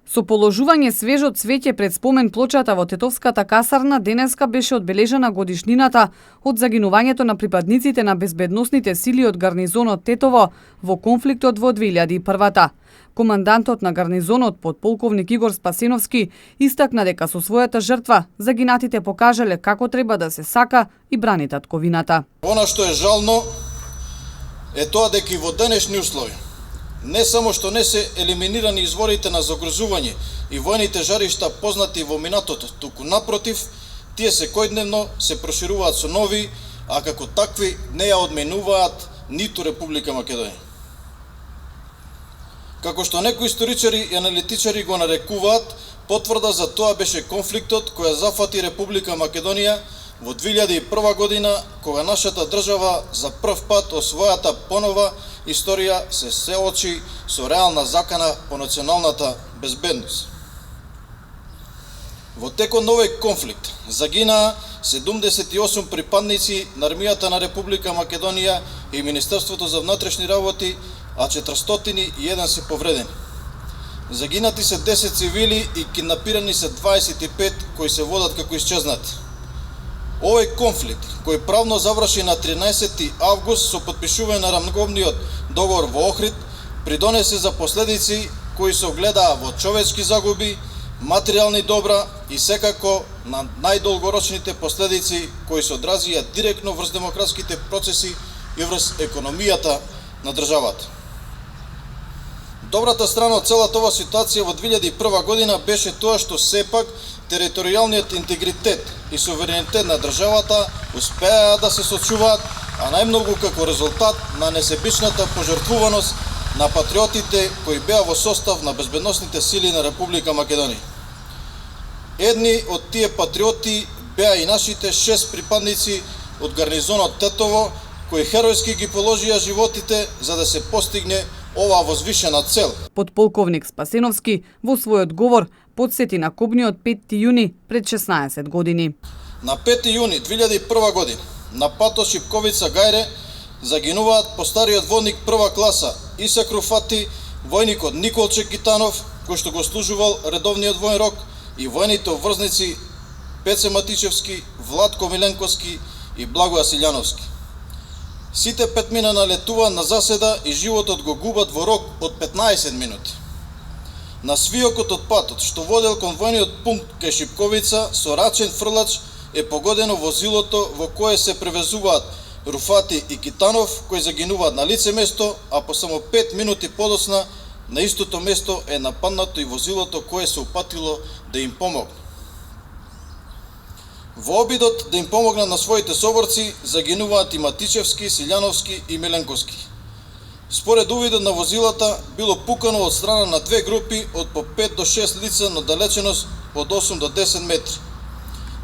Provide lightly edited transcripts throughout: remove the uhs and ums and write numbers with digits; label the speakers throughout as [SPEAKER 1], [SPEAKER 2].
[SPEAKER 1] Со положување свежо цвеќе пред спомен плочата во Тетовската касарна денеска беше одбележена годишнината од загинувањето на припадниците на безбедносните сили од гарнизонот Тетово во конфликтот во 2001-та. Командантот на гарнизонот, подполковник Игор Спасеновски, истакна дека со својата жртва загинатите покажале како треба да се сака и брани татковината.
[SPEAKER 2] Она што е жално е тоа дека и во денешни услови не само што не се елиминирани изворите на загрозување и војните жаришта познати во минатото, туку напротив, тие секојдневно се прошируваат со нови, а како такви не ја одменуваат ниту Република Македонија. Како што некои историчари и аналитичари го нарекуваат, потврда за тоа беше конфликтот која зафати Република Македонија во 2001 година, кога нашата држава за прв пат во својата понова историја се соочи со реална закана по националната безбедност. Во текот на овој конфликт загинаа 78 припадници на армијата на Република Македонија и Министерството за внатрешни работи, а 401 се повредени. Загинати се 10 цивили и киднапирани се 25 кои се водат како исчезнати. Овој конфликт, кој правно заврши на 13 август со подпишување на рамковниот договор во Охрид, придонесе за последици кои се огледаа во човечки загуби, материјални добра и секако на најдолгорочните последици кои се одразија директно врз демократските процеси и врз економијата на државата. Добрата страна од целата ова ситуација во 2001 година беше тоа што сепак територијалниот интегритет и суверенитет на државата успеа да се сочуваат, а најмногу како резултат на несебичната пожртвуваност на патриотите кои беа во состав на безбедносните сили на Република Македонија. Едни од тие патриоти беа и нашите 6 припадници од гарнизонот Тетово, кои херојски ги положија животите за да се постигне оваа возвишена цел.
[SPEAKER 1] Подполковник Спасеновски во својот говор подсети на кобниот 5 јуни пред 16 години.
[SPEAKER 2] На 5 јуни 2001 година на патот Шипковица-Гајре загинуваат постариот водник прва класа Исак Руфати, војникот Николче Гитанов, кој што го служувал редовниот воен рок, и војните обврзници Пеце Матичевски, Владко Миленковски и Благоја Силјановски. Сите петмина налетуваат на заседа и животот го губат во рок од 15 минути. На свиокот од патот, што водел кон војниот пункт кај Шипковица, со рачен фрлач е погодено возилото во кое се превезуваат Руфати и Китанов, кои загинуваат на лице место, а по само 5 минути подоцна на истото место е нападнато и возилото кое се упатило да им помогне. Во обидот да им помогнат на своите соборци загинуваат и Матичевски, Силјановски и Миленковски. Според увидот на возилата било пукано од страна на две групи од по 5 до 6 лица на далеченост од 8 до 10 метри.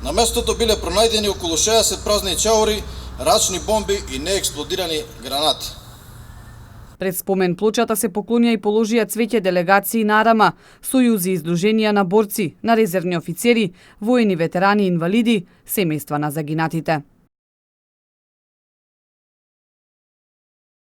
[SPEAKER 2] На местото биле пронајдени околу 60 празни чаури, рачни бомби и неексплодирани гранати.
[SPEAKER 1] Пред спомен плочата се поклонија и положија цвеќе делегации на Арама, сојузи и издруженија на борци, на резервни офицери, воени ветерани и инвалиди, семејства на загинатите.